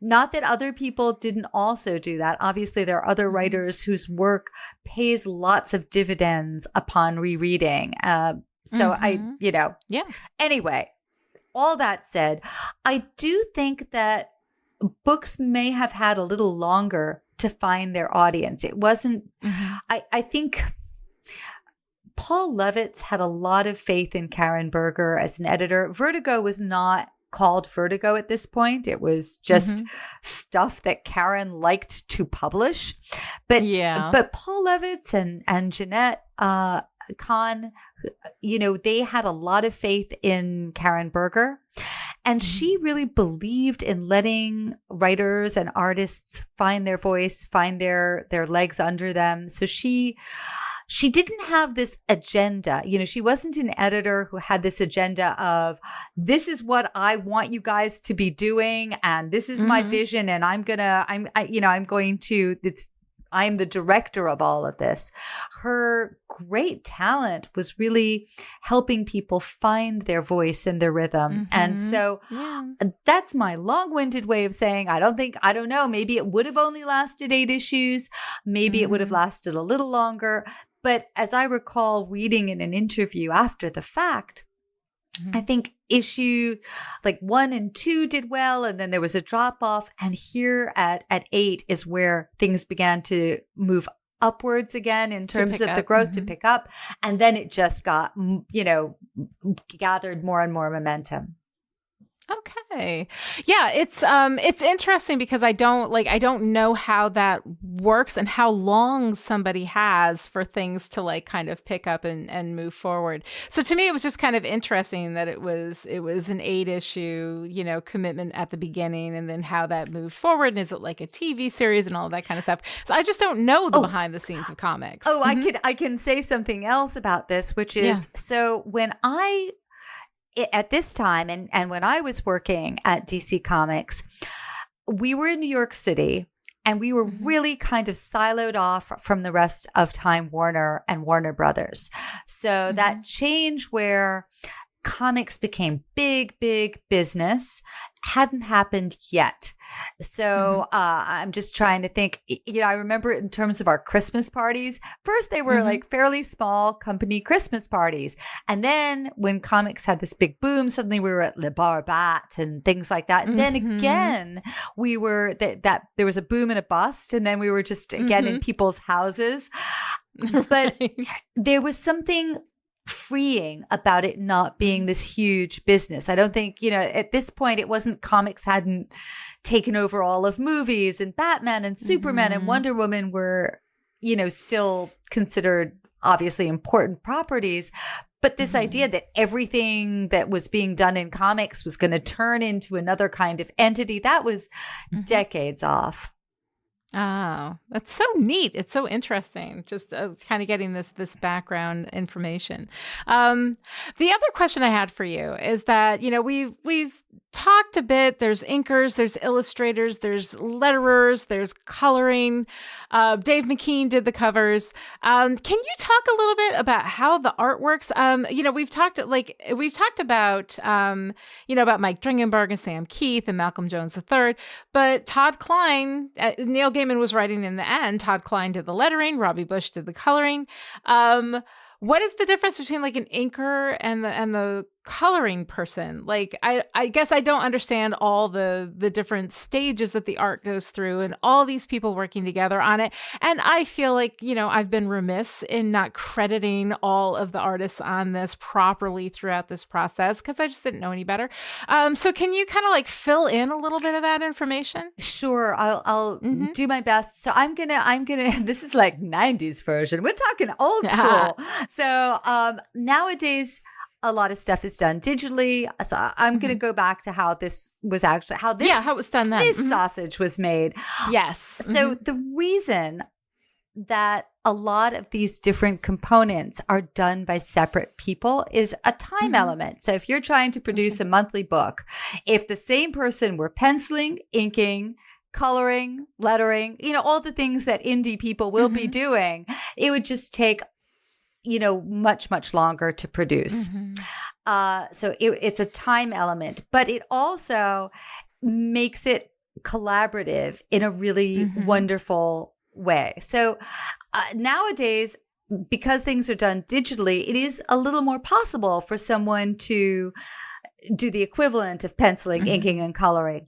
Not that other people didn't also do that. Obviously, there are other writers whose work pays lots of dividends upon rereading. Anyway, all that said, I do think that books may have had a little longer to find their audience. It wasn't, I think Paul Levitz had a lot of faith in Karen Berger as an editor. Vertigo was not called Vertigo at this point. It was just stuff that Karen liked to publish. But Paul Levitz and Jeanette Kahn, they had a lot of faith in Karen Berger. And she really believed in letting writers and artists find their voice, find their legs under them. So she didn't have this agenda. She wasn't an editor who had this agenda of, this is what I want you guys to be doing, and this is my vision, and I'm the director of all of this. Her great talent was really helping people find their voice and their rhythm. And so that's my long-winded way of saying, I don't know, maybe it would have only lasted 8 issues. Maybe it would have lasted a little longer. But as I recall reading in an interview after the fact, I think issue like 1 and 2 did well, and then there was a drop off. And here at 8 is where things began to move upwards again in terms of the growth to pick up. And then it just got, gathered more and more momentum. Okay. Yeah, it's interesting because I don't know how that works and how long somebody has for things to like kind of pick up and move forward. So to me, it was just kind of interesting that it was an 8 issue, commitment at the beginning, and then how that moved forward. And is it like a TV series and all that kind of stuff? So I just don't know the behind the scenes of comics. Oh, I can say something else about this, which is, so when at this time, and when I was working at DC Comics, we were in New York City, and we were really kind of siloed off from the rest of Time Warner and Warner Brothers. So that change where comics became big business hadn't happened yet. So I'm just trying to think, I remember in terms of our Christmas parties, first they were like fairly small company Christmas parties. And then when comics had this big boom, suddenly we were at Le Bar-Bat and things like that. And then again, we were that there was a boom and a bust. And then we were just again in people's houses. But there was something freeing about it not being this huge business. I don't think, at this point, it wasn't comics hadn't taken over all of movies, and Batman and Superman and Wonder Woman were, still considered obviously important properties. But this idea that everything that was being done in comics was going to turn into another kind of entity, that was decades off. Oh, that's so neat. It's so interesting. Just kind of getting this background information. The other question I had for you is that, we've talked a bit. There's inkers, there's illustrators, there's letterers, there's coloring. Dave McKean did the covers. Can you talk a little bit about how the art works? We've talked about, about Mike Dringenberg and Sam Keith and Malcolm Jones III, but Todd Klein, Neil Gaiman was writing in the end. Todd Klein did the lettering. Robbie Bush did the coloring. What is the difference between like an inker and the coloring person? Like, I guess I don't understand all the different stages that the art goes through and all these people working together on it. And I feel like, I've been remiss in not crediting all of the artists on this properly throughout this process because I just didn't know any better. So can you kind of like fill in a little bit of that information? Sure. I'll do my best. So I'm gonna, this is like 90s version. We're talking old school. So nowadays, a lot of stuff is done digitally. So I'm going to go back to how this was actually, how it was done then. This sausage was made. Yes. So the reason that a lot of these different components are done by separate people is a time element. So if you're trying to produce a monthly book, if the same person were penciling, inking, coloring, lettering, all the things that indie people will be doing, it would just take much, much longer to produce. So it's a time element, but it also makes it collaborative in a really wonderful way. So nowadays, because things are done digitally, it is a little more possible for someone to do the equivalent of penciling, inking, and coloring.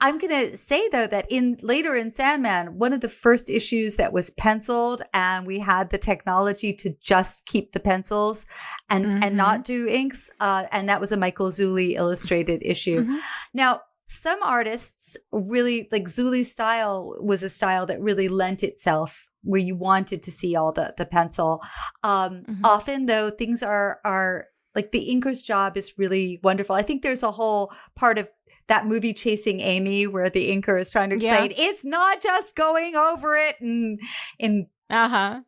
I'm going to say, though, that later in Sandman, one of the first issues that was penciled, and we had the technology to just keep the pencils and not do inks, and that was a Michael Zulli illustrated issue. Now, some artists really, like Zulli's style was a style that really lent itself where you wanted to see all the pencil. Often, though, things are like the inker's job is really wonderful. I think there's a whole part of that movie Chasing Amy where the inker is trying to explain it's not just going over it in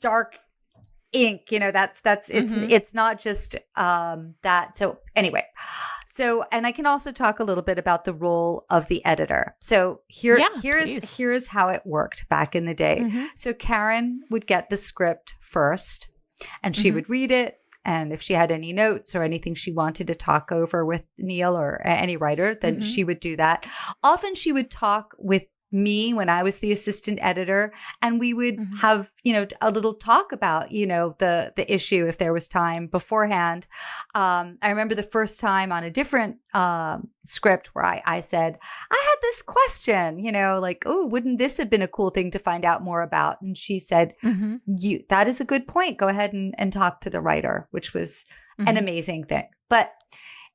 dark ink. It's not just that. So anyway, and I can also talk a little bit about the role of the editor. So here's how it worked back in the day. So Karen would get the script first and she would read it. And if she had any notes or anything she wanted to talk over with Neil or any writer, then she would do that. Often she would talk with me when I was the assistant editor, and we would have, a little talk about, the issue if there was time beforehand. I remember the first time on a different script where I said, I had this question, like, oh, wouldn't this have been a cool thing to find out more about? And she said, that is a good point. Go ahead and talk to the writer, which was an amazing thing. But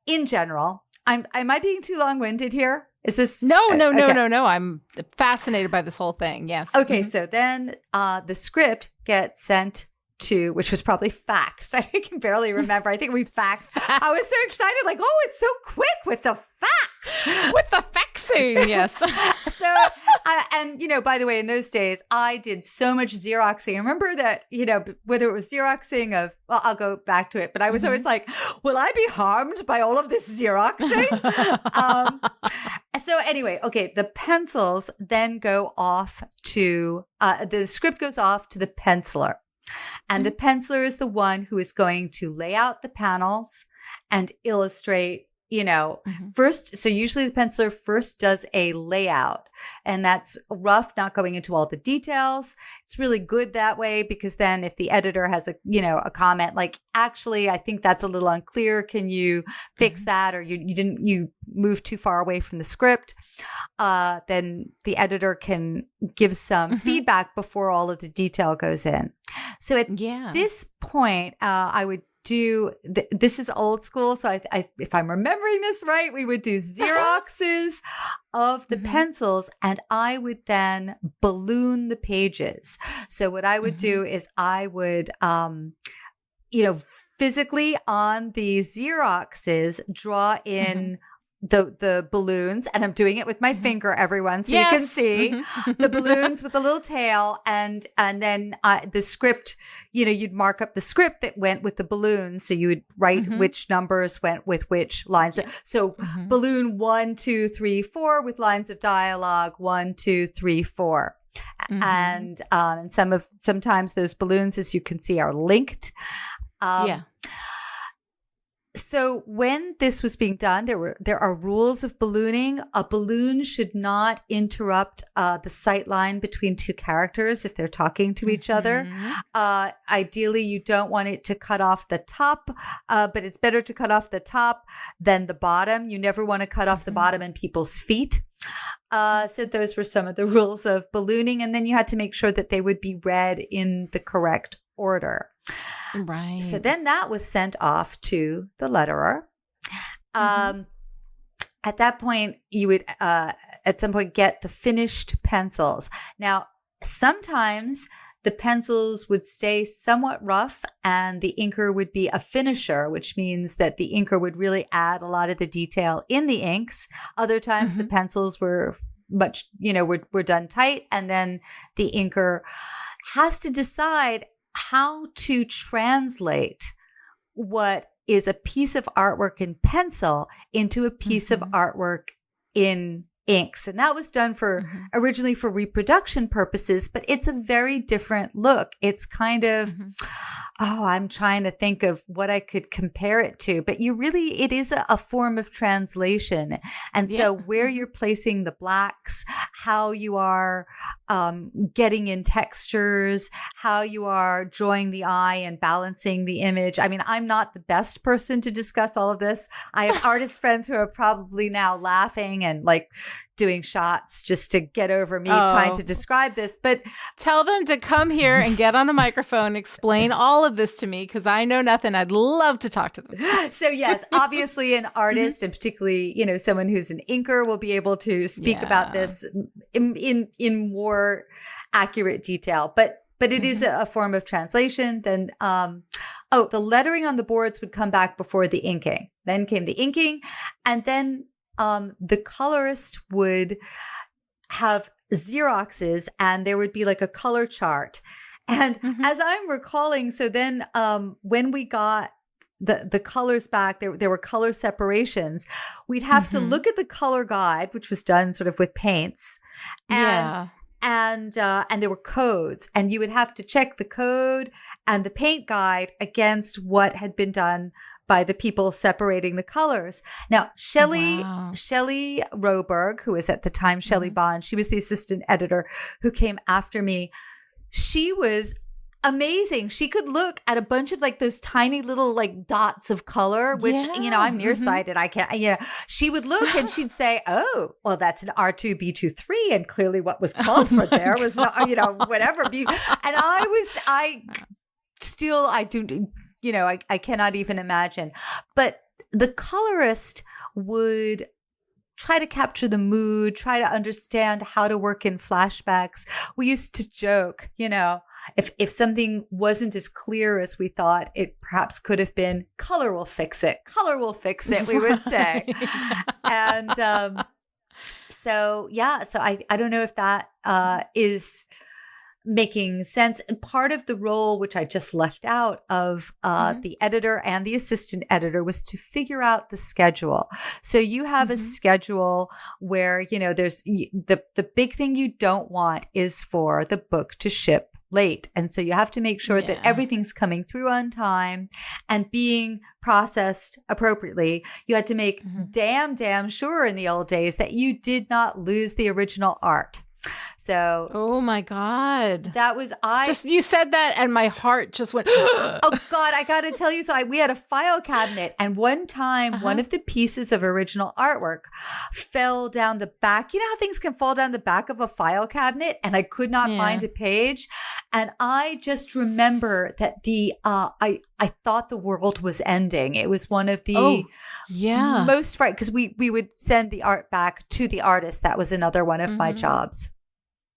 in general, am I being too long-winded here? Is this No. I'm fascinated by this whole thing. Yes. Okay. So then the script gets sent to, which was probably faxed. I can barely remember. I think we faxed. I was so excited, like, oh, it's so quick with the fax. With the faxing, yes. And by the way, in those days, I did so much Xeroxing. I remember that, whether it was Xeroxing of, well, I'll go back to it, but I was always like, will I be harmed by all of this Xeroxing? So anyway, okay, the pencils then go off to, the script goes off to the penciler. And the penciler is the one who is going to lay out the panels and illustrate, first. So usually the penciler first does a layout, and that's rough, not going into all the details. It's really good that way, because then if the editor has a comment like, actually, I think that's a little unclear. Can you fix that? Or you moved too far away from the script. Then the editor can give some feedback before all of the detail goes in. So at this point, I would do, this is old school. So I if I'm remembering this right, we would do Xeroxes of the pencils, and I would then balloon the pages. So what I would do is I would, physically on the Xeroxes draw in the balloons, and I'm doing it with my finger, everyone, so you can see the balloons with the little tail, and then the script, you'd mark up the script that went with the balloons, so you would write which numbers went with which lines. So balloon 1, 2, 3, 4 with lines of dialogue 1, 2, 3, 4. And sometimes those balloons, as you can see, are linked. So when this was being done, there are rules of ballooning. A balloon should not interrupt the sight line between two characters if they're talking to each other. Ideally, you don't want it to cut off the top, but it's better to cut off the top than the bottom. You never want to cut off the bottom and people's feet. So those were some of the rules of ballooning. And then you had to make sure that they would be read in the correct order. Right. So then that was sent off to the letterer. At that point, you would at some point get the finished pencils. Now, sometimes the pencils would stay somewhat rough and the inker would be a finisher, which means that the inker would really add a lot of the detail in the inks. Other times the pencils were much, were done tight, and then the inker has to decide how to translate what is a piece of artwork in pencil into a piece of artwork in inks. And that was done originally for reproduction purposes, but it's a very different look. It's kind of, I'm trying to think of what I could compare it to, but it is a form of translation. And so where you're placing the blacks, how you are getting in textures, how you are drawing the eye and balancing the image. I mean, I'm not the best person to discuss all of this. I have artist friends who are probably now laughing and like doing shots just to get over me trying to describe this. But tell them to come here and get on the microphone, explain all of this to me, because I know nothing. I'd love to talk to them. So yes, obviously an artist and particularly, someone who's an inker will be able to speak about this in more accurate detail. But it is a form of translation. Then, the lettering on the boards would come back before the inking. Then came the inking, and then the colorist would have Xeroxes, and there would be like a color chart. And as I'm recalling, so then when we got the colors back, there were color separations. We'd have to look at the color guide, which was done sort of with paints, and there were codes, and you would have to check the code and the paint guide against what had been done by the people separating the colors. Now, Shelley Roberg, who was at the time Shelley Bond, she was the assistant editor who came after me. She was amazing. She could look at a bunch of like those tiny little like dots of color, which, I'm nearsighted. I can't, she would look and she'd say, oh, well, that's an R2B23. And clearly what was called for there was not, whatever. And I cannot even imagine. But the colorist would try to capture the mood, try to understand how to work in flashbacks. We used to joke, if something wasn't as clear as we thought, it perhaps could have been, color will fix it. Color will fix it, we would say. And so I don't know if that is making sense. And part of the role, which I just left out of the editor and the assistant editor, was to figure out the schedule. So you have a schedule where, there's the big thing you don't want is for the book to ship late. And so you have to make sure that everything's coming through on time and being processed appropriately. You had to make damn sure in the old days that you did not lose the original art. So, oh my God, that was you said that and my heart just went, oh God, I got to tell you. So we had a file cabinet, and one time one of the pieces of original artwork fell down the back. You know how things can fall down the back of a file cabinet, and I could not find a page. And I just remember that I thought the world was ending. It was one of the most frightening, because we would send the art back to the artist. That was another one of my jobs.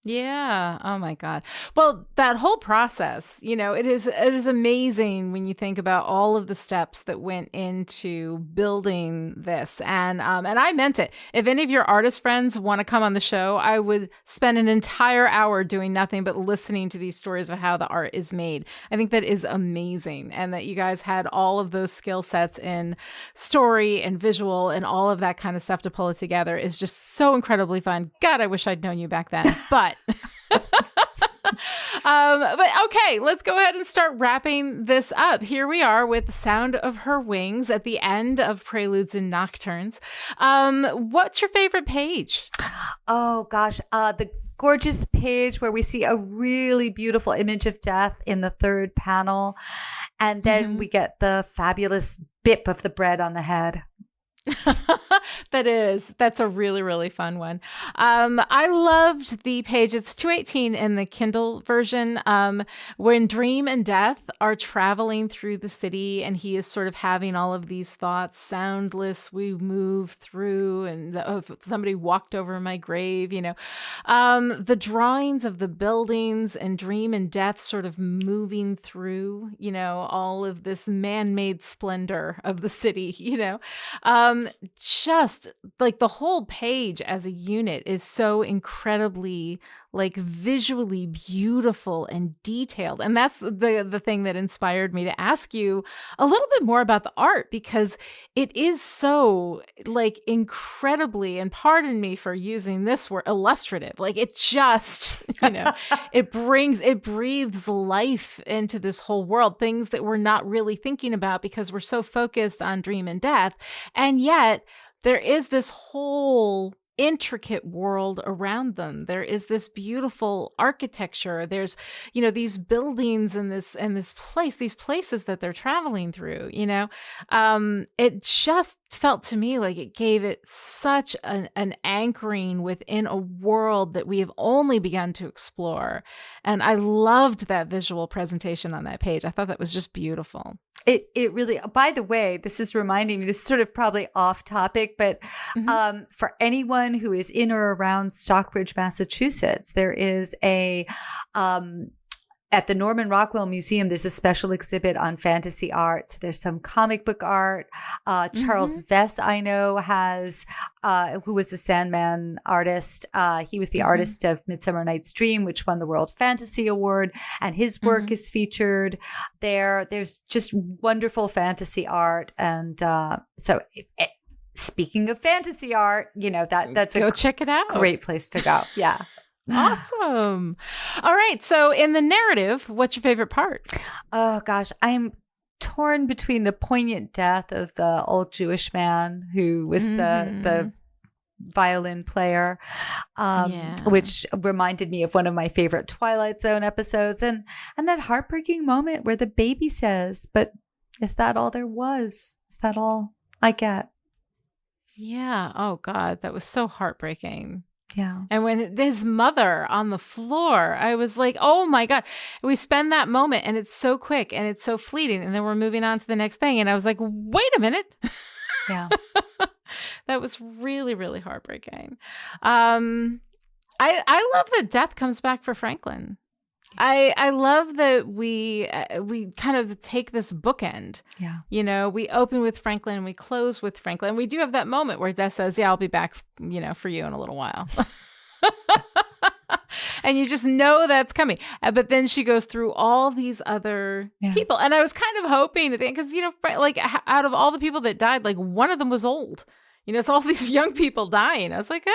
Yeah. Oh my God. Well, that whole process, it is amazing when you think about all of the steps that went into building this. And I meant it. If any of your artist friends want to come on the show, I would spend an entire hour doing nothing but listening to these stories of how the art is made. I think that is amazing. And that you guys had all of those skill sets in story and visual and all of that kind of stuff to pull it together is just so incredibly fun. God, I wish I'd known you back then. But okay, let's go ahead and start wrapping this up. Here we are with The Sound of Her Wings at the end of Preludes and Nocturnes. What's your favorite page? Oh gosh, the gorgeous page where we see a really beautiful image of death in the third panel, and then we get the fabulous bip of the bread on the head. That's a really, really fun one. I loved the page, it's 218 in the Kindle version, when Dream and Death are traveling through the city and he is sort of having all of these thoughts, soundless, we move through, and somebody walked over my grave, the drawings of the buildings and Dream and Death sort of moving through, all of this man-made splendor of the city, just like the whole page as a unit is so incredibly like visually beautiful and detailed. And that's the thing that inspired me to ask you a little bit more about the art, because it is so like incredibly, and pardon me for using this word, illustrative. Like it just, it breathes life into this whole world, things that we're not really thinking about because we're so focused on Dream and Death. And yet there is this whole intricate world around them. There is this beautiful architecture. There's, these buildings and this place, these places that they're traveling through, it just felt to me like it gave it such an anchoring within a world that we have only begun to explore. And I loved that visual presentation on that page. I thought that was just beautiful. It really, by the way, this is reminding me, this is sort of probably off topic, but for anyone who is in or around Stockbridge, Massachusetts, there is at the Norman Rockwell Museum, there's a special exhibit on fantasy art. So there's some comic book art. Charles Vess, I know, has, who was a Sandman artist. He was the artist of Midsummer Night's Dream, which won the World Fantasy Award. And his work is featured there. There's just wonderful fantasy art. And speaking of fantasy art, that's go check it out. Great place to go. Yeah. Awesome. All right. So in the narrative, what's your favorite part? Oh, gosh. I'm torn between the poignant death of the old Jewish man who was the violin player, which reminded me of one of my favorite Twilight Zone episodes, and that heartbreaking moment where the baby says, "But is that all there was? Is that all I get?" Yeah. Oh, God. That was so heartbreaking. Yeah. And when his mother on the floor, I was like, oh my God, we spend that moment and it's so quick and it's so fleeting. And then we're moving on to the next thing. And I was like, wait a minute. Yeah. That was really, really heartbreaking. I love that death comes back for Franklin. I love that we kind of take this bookend. Yeah. We open with Franklin and we close with Franklin. We do have that moment where Death says, "Yeah, I'll be back, for you in a little while." And you just know that's coming. But then she goes through all these other people. And I was kind of hoping, because, like out of all the people that died, like one of them was old. It's all these young people dying. I was like,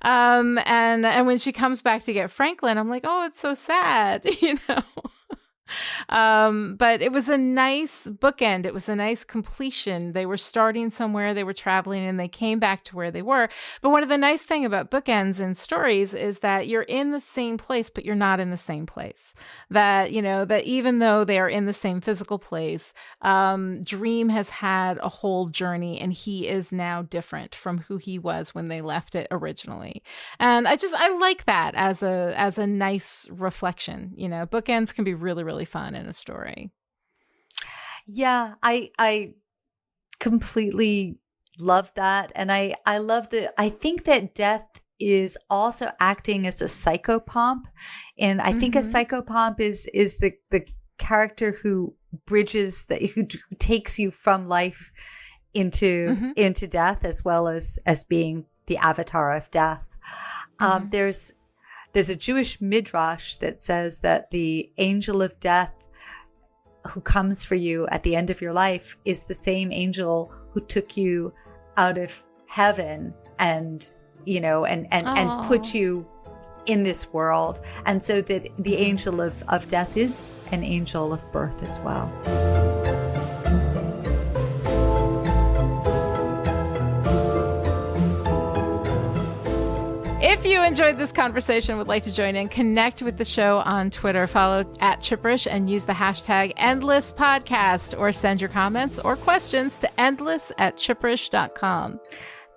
and when she comes back to get Franklin, I'm like, oh, it's so sad, But it was a nice bookend. It was a nice completion. They were starting somewhere, they were traveling, and they came back to where they were. But one of the nice thing about bookends in stories is that you're in the same place, but you're not in the same place. That, that even though they are in the same physical place, Dream has had a whole journey and he is now different from who he was when they left it originally. And I like that as a nice reflection. Bookends can be really, really fun in a story. Yeah, I completely love that. And I love I think that Death is also acting as a psychopomp. And I think a psychopomp is the character who bridges who takes you from life into death, as well as being the avatar of death. There's a Jewish midrash that says that the angel of death who comes for you at the end of your life is the same angel who took you out of heaven and put you in this world. And so that the angel of death is an angel of birth as well. If you enjoyed this conversation, would like to join in, connect with the show on Twitter, follow @Chipperish and use the hashtag #EndlessPodcast, or send your comments or questions to endless@chipperish.com.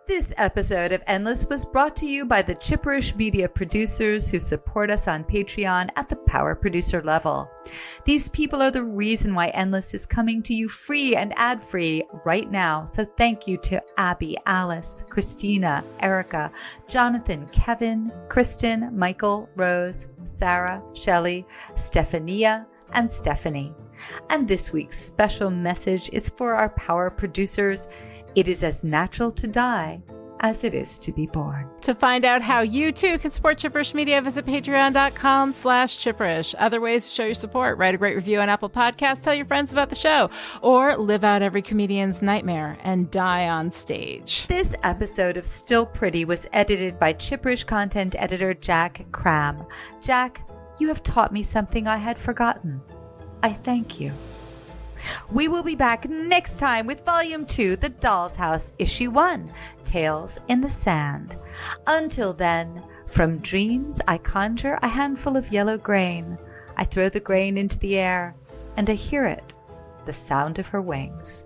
This episode of Endless was brought to you by the Chipperish media producers who support us on Patreon at the power producer level. These people are the reason why Endless is coming to you free and ad-free right now. So thank you to Abby, Alice, Christina, Erica, Jonathan, Kevin, Kristen, Michael, Rose, Sarah, Shelley, Stephania, and Stephanie. And this week's special message is for our power producers. It is as natural to die as it is to be born. To find out how you too can support Chipperish Media, visit patreon.com/Chipperish. Other ways to show your support: write a great review on Apple Podcasts, tell your friends about the show, or live out every comedian's nightmare and die on stage. This episode of Still Pretty was edited by Chipperish content editor Jack Cram. Jack, you have taught me something I had forgotten. I thank you. We will be back next time with Volume 2, The Doll's House, Issue 1, Tales in the Sand. Until then, from dreams I conjure a handful of yellow grain. I throw the grain into the air, and I hear it, the sound of her wings.